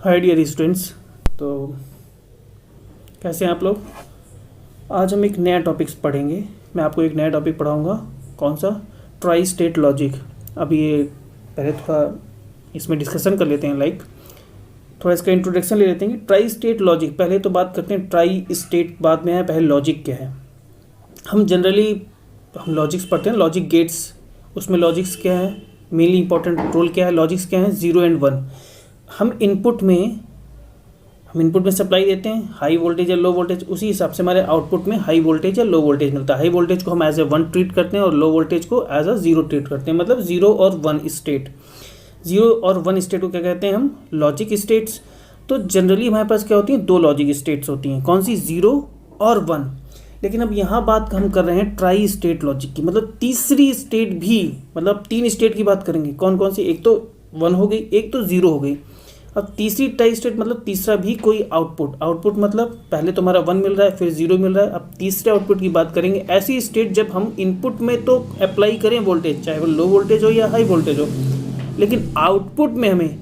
Hi dear students. तो कैसे हैं आप लोग। आज हम एक नया टॉपिक्स पढ़ेंगे। मैं आपको एक नया टॉपिक पढ़ाऊंगा। कौन सा? Tri state logic. अब ये पहले थोड़ा इसमें डिस्कशन कर लेते हैं, थोड़ा इसका इंट्रोडक्शन ले लेते हैं। ट्राई स्टेट लॉजिक, पहले तो बात करते हैं ट्राई स्टेट बाद में है, पहले लॉजिक क्या है। हम जनरली लॉजिक्स पढ़ते हैं, लॉजिक गेट्स, उसमें लॉजिक्स क्या है, मेनली इंपॉर्टेंट रोल क्या है, लॉजिक्स क्या है, 0 एंड 1। हम इनपुट में सप्लाई देते हैं, हाई वोल्टेज या लो वोल्टेज, उसी हिसाब से हमारे आउटपुट में हाई वोल्टेज या लो वोल्टेज मिलता है। हाई वोल्टेज को हम एज ए 1 ट्रीट करते हैं और लो वोल्टेज को एज अ 0 ट्रीट करते हैं, मतलब 0 और 1 स्टेट। 0 और 1 स्टेट को क्या कहते हैं हम? Logic states. तो जनरली हमारे पास क्या होती हैं? 2 लॉजिक स्टेट्स होती हैं। कौन सी? 0 और 1। लेकिन अब यहाँ बात हम कर रहे हैं ट्राई स्टेट लॉजिक की, मतलब तीसरी स्टेट भी, मतलब 3 स्टेट की बात करेंगे। कौन कौन सी? एक तो 1 हो गई, एक तो 0 हो गई। अब तीसरी ट्राई स्टेट मतलब तीसरा भी कोई आउटपुट मतलब पहले तो हमारा 1 मिल रहा है, फिर 0 मिल रहा है। अब तीसरे आउटपुट की बात करेंगे, ऐसी स्टेट जब हम इनपुट में तो अप्लाई करें वोल्टेज, चाहे वो लो वोल्टेज हो या हाई वोल्टेज हो, लेकिन आउटपुट में हमें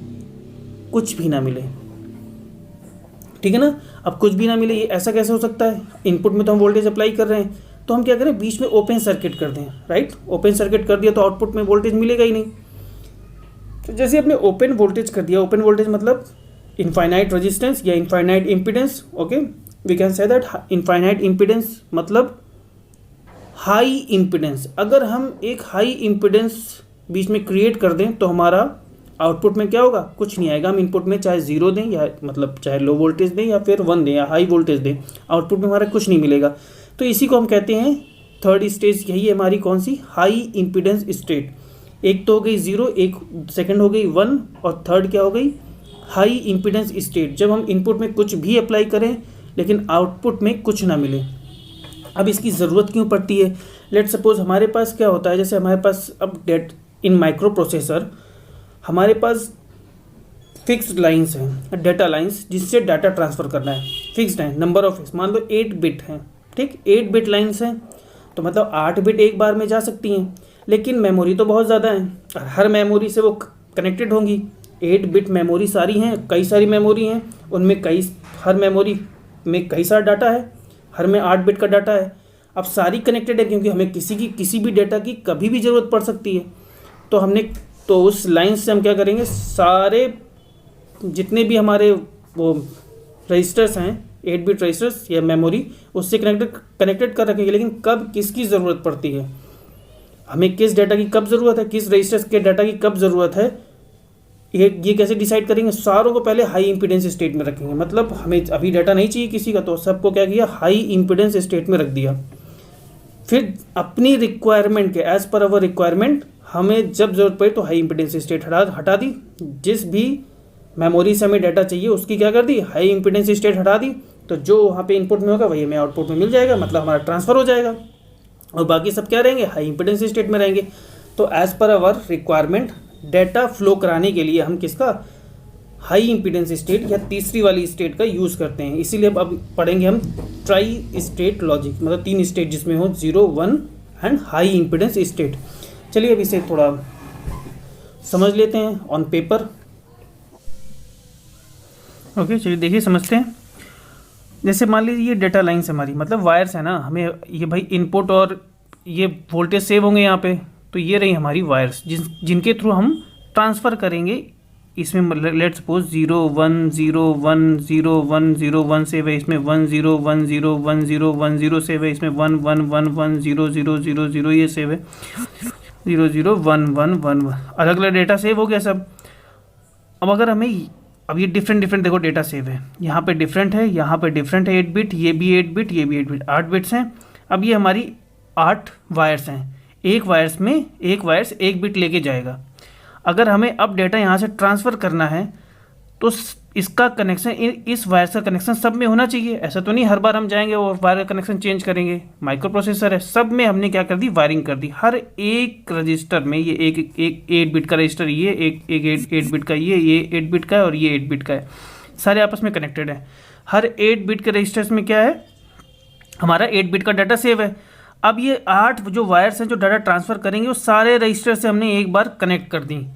कुछ भी ना मिले। ठीक है ना। अब कुछ भी ना मिले, ये ऐसा कैसे हो सकता है? इनपुट में तो हम वोल्टेज अप्लाई कर रहे हैं, तो हम क्या करें? बीच में ओपन सर्किट कर दें, राइट। ओपन सर्किट कर दिया तो आउटपुट में वोल्टेज मिलेगा ही नहीं। तो जैसे आपने ओपन वोल्टेज कर दिया, ओपन वोल्टेज मतलब इनफाइनाइट रेजिस्टेंस या infinite impedance. Okay, we can say that infinite impedance मतलब हाई इम्पीडेंस। अगर हम एक हाई इम्पीडेंस बीच में क्रिएट कर दें तो हमारा आउटपुट में क्या होगा? कुछ नहीं आएगा। हम इनपुट में चाहे 0 दें या मतलब चाहे लो वोल्टेज दें या फिर 1 दें या हाई वोल्टेज दें, आउटपुट में हमारा कुछ नहीं मिलेगा। तो इसी को हम कहते हैं थर्ड स्टेज। यही है हमारी कौन सी? High impedance state. एक तो हो गई 0, एक सेकंड हो गई 1, और थर्ड क्या हो गई? हाई इम्पीडेंस स्टेट, जब हम इनपुट में कुछ भी अप्लाई करें लेकिन आउटपुट में कुछ ना मिले। अब इसकी ज़रूरत क्यों पड़ती है? लेट सपोज हमारे पास क्या होता है, जैसे हमारे पास अब इन माइक्रो प्रोसेसर हमारे पास फिक्स्ड लाइंस हैं, डाटा लाइंस, जिससे डाटा ट्रांसफ़र करना है। फिक्स्ड है, नंबर ऑफ मान लो 8 बिट हैं, ठीक, 8 बिट लाइंस हैं, तो मतलब 8 बिट एक बार में जा सकती हैं। लेकिन मेमोरी तो बहुत ज़्यादा है और हर मेमोरी से वो कनेक्टेड होंगी। 8 बिट मेमोरी सारी हैं, कई सारी मेमोरी हैं, उनमें हर मेमोरी में कई सारा डाटा है, हर में 8 बिट का डाटा है। अब सारी कनेक्टेड है क्योंकि हमें किसी भी डाटा की कभी भी ज़रूरत पड़ सकती है। तो उस लाइन से हम क्या करेंगे? सारे जितने भी हमारे वो रजिस्टर्स हैं, 8 बिट रजिस्टर्स या मेमोरी, उससे कनेक्टेड कर रखेंगे। लेकिन कब किसकी ज़रूरत पड़ती है, हमें किस डाटा की कब ज़रूरत है, किस रजिस्टर्स के डाटा की कब ज़रूरत है, ये कैसे डिसाइड करेंगे? सारों को पहले हाई इंपीडेंस स्टेट में रखेंगे। मतलब हमें अभी डाटा नहीं चाहिए किसी का, तो सबको क्या किया? हाई इंपीडेंस स्टेट में रख दिया। फिर अपनी रिक्वायरमेंट के एज पर अवर रिक्वायरमेंट हमें जब ज़रूरत पड़े तो हाई इंपीडेंस स्टेट हटा दी। जिस भी मेमोरी से हमें डाटा चाहिए उसकी क्या कर दी? हाई इंपीडेंस स्टेट हटा दी। तो जो वहाँ पे इनपुट में होगा वही हमें आउटपुट में मिल जाएगा, मतलब हमारा ट्रांसफ़र हो जाएगा। और बाकी सब क्या रहेंगे? हाई इंपीडेंस स्टेट में रहेंगे। तो as per hour requirement data flow कराने के लिए हम किसका? हाई इंपीडेंस स्टेट या तीसरी वाली स्टेट का यूज़ करते हैं। इसीलिए अब पढ़ेंगे हम ट्राई स्टेट लॉजिक, मतलब 3 स्टेट जिसमें हो 0, 1 एंड हाई इंपीडेंस स्टेट। चलिए अब इसे थोड़ा समझ लेते हैं ऑन पेपर। ओके, चलिए देखिए समझते हैं। जैसे मान लीजिए ये डाटा लाइन्स हमारी, मतलब वायर्स है ना, हमें ये भाई इनपुट और ये वोल्टेज सेव होंगे यहाँ पे। तो ये रही हमारी वायर्स जिनके थ्रू हम ट्रांसफ़र करेंगे। इसमें लेट सपोज 0 1 0 1 0 1 0 1 सेव है, इसमें 1 0 1 0 1 0 1 0 सेव है, इसमें 1 1 1 1 0 0 0 0 ये सेव है, 0 0 1 1 1 1, अलग अलग डेटा सेव हो गया सब। अब अगर हमें अब ये डिफरेंट देखो डेटा सेव है, यहाँ पे डिफरेंट है, यहाँ पे डिफरेंट है 8 बिट, ये भी 8 बिट, ये भी 8 बिट, 8 बिट्स हैं। अब ये हमारी 8 वायर्स हैं, एक वायर्स 1 बिट लेके जाएगा। अगर हमें अब डेटा यहाँ से ट्रांसफ़र करना है तो इसका कनेक्शन, इस वायर का कनेक्शन सब में होना चाहिए। ऐसा तो नहीं हर बार हम जाएंगे और वायर का कनेक्शन चेंज करेंगे। माइक्रो प्रोसेसर है, सब में हमने क्या कर दी? वायरिंग कर दी। हर एक रजिस्टर में ये एक 8 बिट का रजिस्टर, ये एक 8 बिट का, ये 8 बिट का है और ये 8 बिट का है, सारे आपस में कनेक्टेड हैं। हर 8 बिट के रजिस्टर्स में क्या है? हमारा 8 बिट का डाटा सेव है। अब ये 8 जो वायर्स हैं जो डाटा ट्रांसफ़र करेंगे वो सारे रजिस्टर से हमने एक बार कनेक्ट कर दी।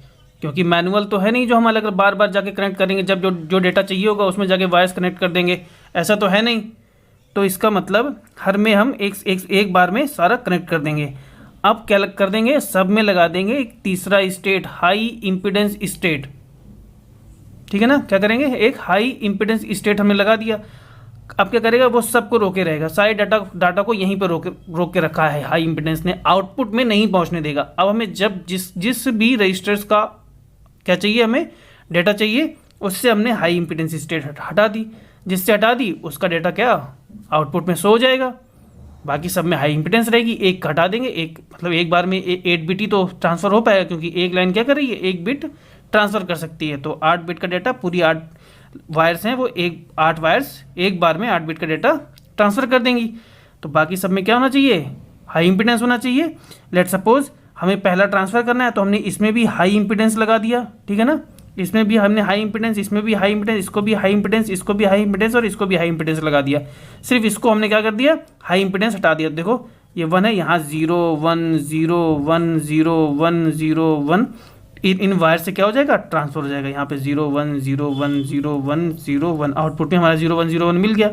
क्योंकि मैनुअल तो है नहीं जो हम अलग बार बार जाके कनेक्ट करेंगे, जब जो डेटा चाहिए होगा उसमें जाके वायर्स कनेक्ट कर देंगे, ऐसा तो है नहीं। तो इसका मतलब हर में हम एक बार में सारा कनेक्ट कर देंगे। अब क्या कर देंगे, सब में लगा देंगे एक तीसरा स्टेट, हाई इम्पीडेंस स्टेट। ठीक है ना, क्या करेंगे, एक हाई इम्पीडेंस स्टेट हमने लगा दिया। अब क्या करेगा, वो सबको रोके रहेगा, सारे डाटा को यहीं पर रोक के रखा है हाई इम्पीडेंस ने, आउटपुट में नहीं पहुंचने देगा। अब हमें जब जिस भी रजिस्टर्स का क्या चाहिए, हमें डेटा चाहिए, उससे हमने हाई इम्पीडेंस स्टेट हटा दी, जिससे हटा दी उसका डेटा क्या आउटपुट में शो हो जाएगा। बाकी सब में हाई इम्पीडेंस रहेगी, एक हटा देंगे, एक मतलब एक बार में 8 बिट ही तो ट्रांसफ़र हो पाएगा, क्योंकि एक लाइन क्या कर रही है, 1 बिट ट्रांसफ़र कर सकती है। तो 8 बिट का डेटा, पूरी 8 वायर्स हैं वो 8 वायर्स एक बार में 8 बिट का डेटा ट्रांसफ़र कर देंगी। तो बाकी सब में क्या होना चाहिए, हाई इम्पीडेंस होना चाहिए। लेट सपोज हमें पहला ट्रांसफ़र करना है तो हमने इसमें भी हाई इम्पीडेंस लगा दिया, ठीक है ना, इसमें भी हमने हाई इम्पीडेंस, इसमें भी हाई इम्पीडेंस, इसको भी हाई इम्पीडेंस, इसको भी हाई इम्पीडेंस और इसको भी हाई इम्पीडेंस लगा दिया। सिर्फ इसको हमने क्या कर दिया, हाई इम्पीडेंस हटा दिया। देखो ये 1 है, यहाँ 0 1 0 1 0 1 0 1, इन वायर से क्या हो जाएगा, ट्रांसफर हो जाएगा। यहाँ पे 0 1 0 1 0 1 0 1, आउटपुट में हमारा 0 1 0 1 मिल गया।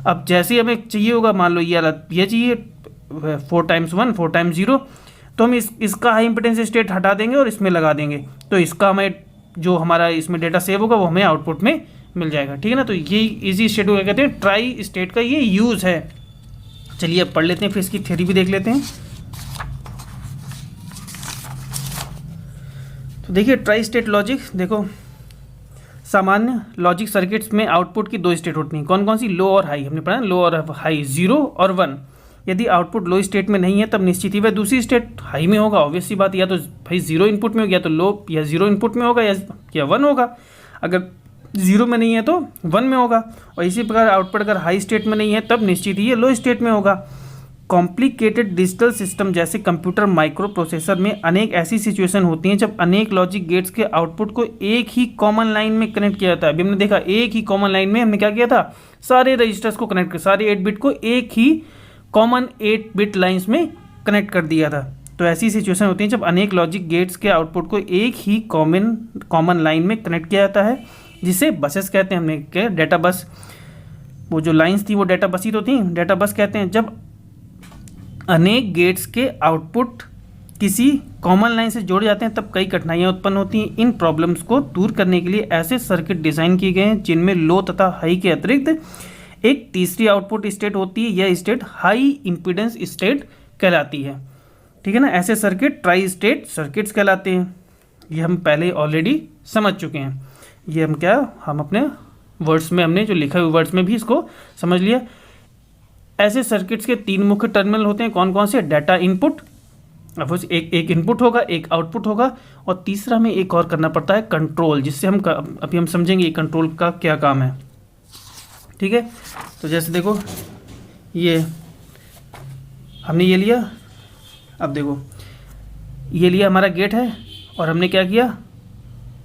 अब जैसे ही हमें चाहिए होगा, मान लो ये चाहिए 4 टाइम्स 1 4 टाइम्स 0, तो हम इसका हाई इम्पीडेंस स्टेट हटा देंगे और इसमें लगा देंगे, तो इसका हमें जो हमारा इसमें डेटा सेव होगा वो हमें आउटपुट में मिल जाएगा। ठीक है ना, तो ये इजी स्टेट को क्या कहते हैं, ट्राई स्टेट का ये यूज़ है। चलिए अब पढ़ लेते हैं, फिर इसकी थ्योरी भी देख लेते हैं। तो देखिए ट्राई स्टेट लॉजिक, देखो सामान्य लॉजिक सर्किट्स में आउटपुट की 2 स्टेट होती हैं, कौन कौन सी, लो और हाई, हमने पढ़ा लो और हाई, 0 और 1। यदि आउटपुट लो स्टेट में नहीं है तब निश्चित ही वह दूसरी स्टेट हाई में होगा, ऑब्वियस सी बात, या तो भाई 0 इनपुट में हो गया तो लो, या 0 इनपुट में होगा या 1 होगा। अगर 0 में नहीं है तो 1 में होगा, और इसी प्रकार आउटपुट अगर हाई स्टेट में नहीं है तब निश्चित ही ये लो स्टेट में होगा। कॉम्प्लिकेटेड डिजिटल सिस्टम जैसे कंप्यूटर माइक्रो प्रोसेसर में अनेक ऐसी सिचुएशन होती हैं जब अनेक लॉजिक गेट्स के आउटपुट को एक ही कॉमन लाइन में कनेक्ट किया जाता है। अभी हमने देखा एक ही कॉमन लाइन में हमने क्या किया था, सारे रजिस्टर्स को कनेक्ट कर, सारे 8 बिट को एक ही कॉमन 8 बिट लाइन्स में कनेक्ट कर दिया था। तो ऐसी सिचुएशन होती है जब अनेक लॉजिक गेट्स के आउटपुट को एक ही कॉमन लाइन में कनेक्ट किया जाता है, जिसे बसेस कहते हैं। हमने क्या, डेटा बस, वो जो लाइन्स थी वो डेटा बस ही तो थी, डेटा बस कहते हैं। जब अनेक गेट्स के आउटपुट किसी कॉमन लाइन से जोड़े जाते हैं तब कई कठिनाइयाँ उत्पन्न होती हैं। इन प्रॉब्लम्स को दूर करने के लिए ऐसे सर्किट डिज़ाइन किए गए हैं जिनमें लो तथा हाई के अतिरिक्त एक तीसरी आउटपुट स्टेट होती है। यह स्टेट हाई इम्पीडेंस स्टेट कहलाती है। ठीक है ना, ऐसे सर्किट ट्राई स्टेट सर्किट्स कहलाते हैं। ये हम पहले ऑलरेडी समझ चुके हैं। ये हम अपने वर्ड्स में, हमने जो लिखा हुआ वर्ड्स में भी इसको समझ लिया। ऐसे सर्किट्स के 3 मुख्य टर्मिनल होते हैं, कौन कौन से, डाटा इनपुट, एक इनपुट होगा, एक आउटपुट होगा, और तीसरा में एक और करना पड़ता है कंट्रोल, जिससे अभी हम समझेंगे कंट्रोल का क्या काम है। ठीक है, तो जैसे देखो ये हमने ये लिया, अब देखो ये लिया हमारा गेट है, और हमने क्या किया,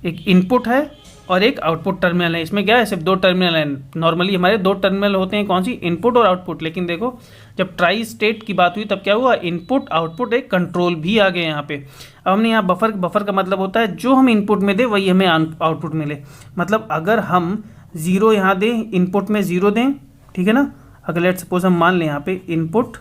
एक इनपुट है और एक आउटपुट टर्मिनल है। इसमें क्या है, सिर्फ 2 टर्मिनल हैं। नॉर्मली हमारे 2 टर्मिनल होते हैं, कौन सी, इनपुट और आउटपुट। लेकिन देखो जब ट्राई स्टेट की बात हुई तब क्या हुआ, इनपुट आउटपुट एक कंट्रोल भी आ गए यहाँ पे। अब हमने यहाँ बफर का मतलब होता है जो हम इनपुट में दें वही हमें आउटपुट मिले। मतलब अगर हम 0 यहाँ दें, इनपुट में 0 दें, ठीक है ना, अगर लेट सपोज हम मान लें यहाँ पे इनपुट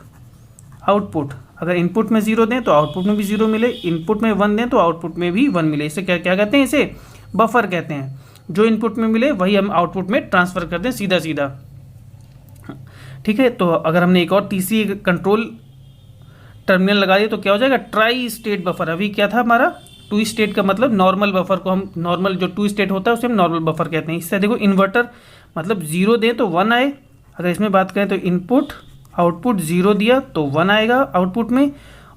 आउटपुट, अगर इनपुट में 0 दें तो आउटपुट में भी 0 मिले, इनपुट में 1 दें तो आउटपुट में भी 1 मिले, इसे क्या कहते हैं, इसे बफर कहते हैं। जो इनपुट में मिले वही हम आउटपुट में ट्रांसफ़र करते हैं सीधा सीधा। ठीक है, तो अगर हमने एक और तीसरी कंट्रोल टर्मिनल लगा दिया तो क्या हो जाएगा, ट्राई स्टेट बफर। अभी क्या था हमारा, 2 स्टेट का मतलब नॉर्मल बफर को हम, नॉर्मल जो 2 स्टेट होता है उसे हम नॉर्मल बफर कहते हैं। इससे देखो इन्वर्टर, मतलब 0 दें तो 1 आए, अगर इसमें बात करें तो इनपुट आउटपुट 0 दिया तो 1 आएगा आउटपुट में,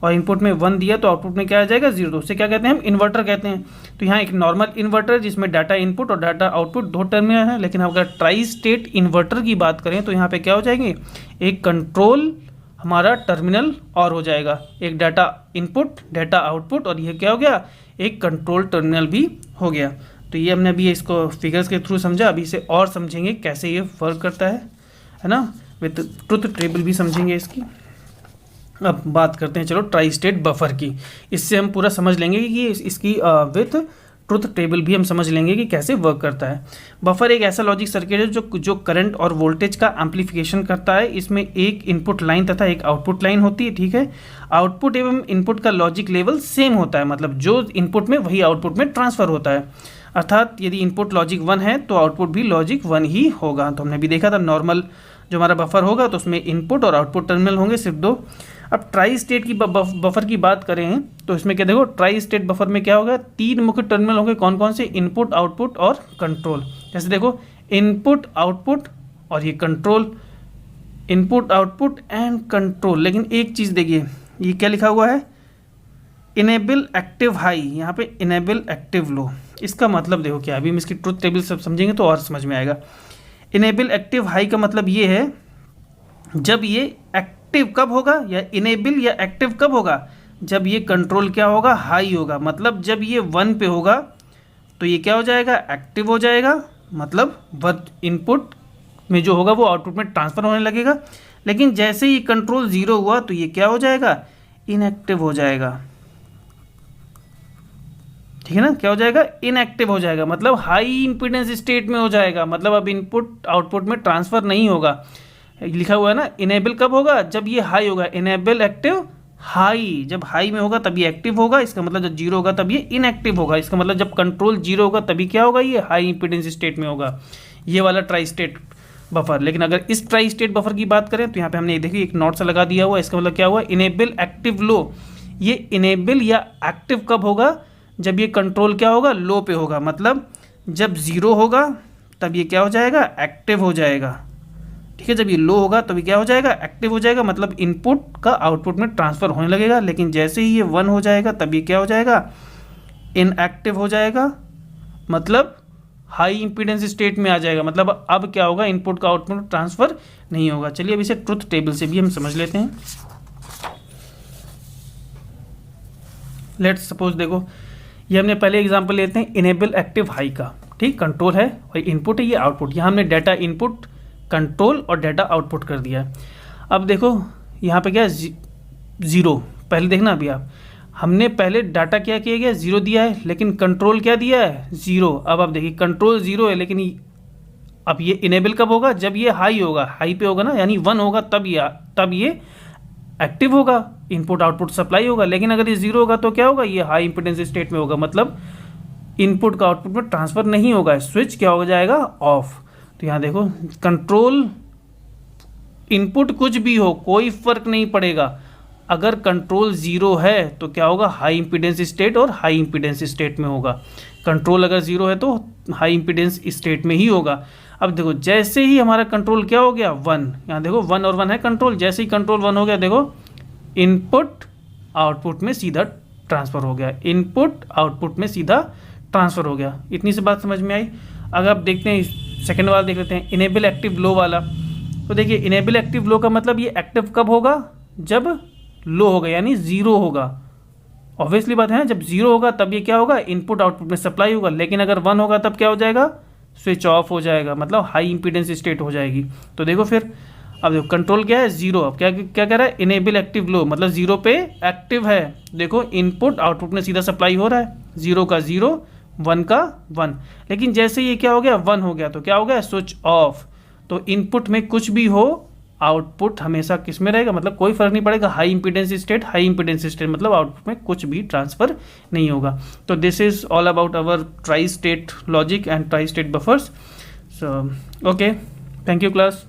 और इनपुट में 1 दिया तो आउटपुट में क्या आ जाएगा, 0। तो उसे क्या कहते हैं, हम इन्वर्टर कहते हैं। तो यहाँ एक नॉर्मल इन्वर्टर जिसमें डाटा इनपुट और डाटा आउटपुट 2 टर्मिनल है। लेकिन अगर ट्राई स्टेट इन्वर्टर की बात करें तो यहाँ पे क्या हो जाएंगे, एक कंट्रोल हमारा टर्मिनल और हो जाएगा, एक डाटा इनपुट डाटा आउटपुट, और ये क्या हो गया, एक कंट्रोल टर्मिनल भी हो गया। तो ये हमने अभी इसको फिगर्स के थ्रू समझा, अभी इसे और समझेंगे कैसे ये वर्क करता है ना, विथ ट्रुथ टेबल भी समझेंगे इसकी। अब बात करते हैं चलो ट्राई स्टेट बफर की। इससे हम पूरा समझ लेंगे कि इसकी विथ ट्रुथ टेबल भी हम समझ लेंगे कि कैसे वर्क करता है। बफर एक ऐसा लॉजिक सर्किट है जो करंट और वोल्टेज का एम्प्लीफिकेशन करता है। इसमें एक इनपुट लाइन तथा एक आउटपुट लाइन होती है, ठीक है। आउटपुट एवं इनपुट का लॉजिक लेवल सेम होता है, मतलब जो इनपुट में वही आउटपुट में ट्रांसफर होता है। अर्थात यदि इनपुट लॉजिक 1 है तो आउटपुट भी लॉजिक 1 ही होगा। तो हमने भी देखा था नॉर्मल जो हमारा बफर होगा तो उसमें इनपुट और आउटपुट टर्मिनल होंगे सिर्फ 2। अब ट्राई स्टेट की बफर की बात करें तो इसमें क्या देखो, ट्राई स्टेट बफर में क्या होगा, 3 मुख्य टर्मिनल होंगे। कौन कौन से? इनपुट, आउटपुट और कंट्रोल। जैसे देखो इनपुट, आउटपुट और ये control, input, output and control. लेकिन एक चीज़ देखिए, ये क्या लिखा हुआ है, इनेबल एक्टिव हाई, यहाँ पे इनेबल एक्टिव लो। इसका मतलब देखो क्या, अभी हम इसकी ट्रुथ टेबल सब समझेंगे तो और समझ में आएगा। इनेबल एक्टिव हाई का मतलब ये है, जब ये एक्टिव कब होगा, या इनेबल या एक्टिव कब होगा, जब ये कंट्रोल क्या होगा, हाई होगा। मतलब जब ये 1 पे होगा तो ये क्या हो जाएगा, एक्टिव हो जाएगा। मतलब वर्क इनपुट में जो होगा वो आउटपुट में ट्रांसफर होने लगेगा। लेकिन जैसे ही कंट्रोल 0 हुआ तो ये क्या हो जाएगा, इनएक्टिव हो जाएगा, ठीक है ना। क्या हो जाएगा, इनएक्टिव हो जाएगा, मतलब हाई इंपीडेंस स्टेट में हो जाएगा। मतलब अब इनपुट आउटपुट में ट्रांसफर नहीं होगा। लिखा हुआ है ना, इनेबल कब होगा, जब ये हाई होगा, इनेबल एक्टिव हाई, जब हाई में होगा तब ये एक्टिव होगा। इसका मतलब जब 0 होगा तब ये इनएक्टिव होगा। इसका मतलब जब कंट्रोल 0 होगा तभी क्या होगा, ये हाई इंपीडेंस स्टेट में होगा, ये वाला ट्राई स्टेट बफर। लेकिन अगर इस ट्राई स्टेट बफर की बात करें तो यहाँ पे हमने देखिए एक नोट सा लगा दिया हुआ। इसका मतलब क्या हुआ, इनेबल एक्टिव लो। ये इनेबल या एक्टिव कब होगा, जब ये कंट्रोल क्या होगा, लो पे होगा। मतलब जब 0 होगा तब ये क्या हो जाएगा, एक्टिव हो जाएगा, ठीक है। जब ये लो होगा तभी क्या हो जाएगा, एक्टिव हो जाएगा। मतलब इनपुट का आउटपुट में ट्रांसफर होने लगेगा। लेकिन जैसे ही ये 1 हो जाएगा तब ये क्या हो जाएगा, इनएक्टिव हो जाएगा। मतलब हाई इंपीडेंस स्टेट में आ जाएगा। मतलब अब क्या होगा, इनपुट का आउटपुट में ट्रांसफर नहीं होगा। चलिए अब इसे ट्रुथ टेबल से भी हम समझ लेते हैं। लेट्स सपोज देखो, ये हमने पहले एग्जांपल लेते हैं इनेबल एक्टिव हाई का, ठीक। कंट्रोल है और इनपुट है, ये आउटपुट। यहाँ हमने डाटा इनपुट, कंट्रोल और डाटा आउटपुट कर दिया है। अब देखो यहाँ पे क्या है, 0। पहले देखना अभी आप, हमने पहले डाटा क्या किया गया, 0 दिया है, लेकिन कंट्रोल क्या दिया है, 0। अब आप देखिए कंट्रोल 0 है, लेकिन अब ये इनेबल कब होगा, जब ये हाई होगा, हाई पे होगा ना, यानी 1 होगा तब ये एक्टिव होगा, इनपुट आउटपुट सप्लाई होगा। लेकिन अगर ये 0 होगा तो क्या होगा, ये हाई इंपीडेंस स्टेट में होगा। मतलब इनपुट का आउटपुट में ट्रांसफर नहीं होगा, स्विच क्या हो जाएगा, ऑफ। तो यहाँ देखो कंट्रोल इनपुट कुछ भी हो कोई फर्क नहीं पड़ेगा। अगर कंट्रोल 0 है तो क्या होगा, हाई इंपीडेंस स्टेट और हाई इंपीडेंस स्टेट में होगा। कंट्रोल अगर 0 है तो हाई इंपीडेंस स्टेट में ही होगा। अब देखो जैसे ही हमारा कंट्रोल क्या हो गया, 1, यहाँ देखो 1 और 1 है कंट्रोल। जैसे ही कंट्रोल 1 हो गया, देखो इनपुट आउटपुट में सीधा ट्रांसफ़र हो गया, इनपुट आउटपुट में सीधा ट्रांसफ़र हो गया। इतनी सी बात समझ में आई। अगर आप देखते हैं सेकेंड वाला देख लेते हैं, इनेबल एक्टिव लो वाला। तो देखिए इनेबल एक्टिव लो का मतलब ये एक्टिव कब होगा, जब लो होगा, यानी 0 होगा। ऑब्वियसली बात है ना, जब 0 होगा तब ये क्या होगा, इनपुट आउटपुट में सप्लाई होगा। लेकिन अगर 1 होगा तब क्या हो जाएगा, स्विच ऑफ हो जाएगा, मतलब हाई इंपीडेंस स्टेट हो जाएगी। तो देखो फिर अब देखो कंट्रोल क्या है, 0। अब क्या क्या कह रहा है, इनेबल एक्टिव लो, मतलब 0 पे एक्टिव है। देखो इनपुट आउटपुट में सीधा सप्लाई हो रहा है, 0 का 0, 1 का 1। लेकिन जैसे ये क्या हो गया, 1 हो गया तो क्या हो गया, स्विच ऑफ। तो इनपुट में कुछ भी हो, आउटपुट हमेशा किस में रहेगा, मतलब कोई फर्क नहीं पड़ेगा। हाई इंपीडेंस स्टेट मतलब आउटपुट में कुछ भी ट्रांसफर नहीं होगा। तो this is all about our tri state logic and tri state buffers. So okay, thank you class.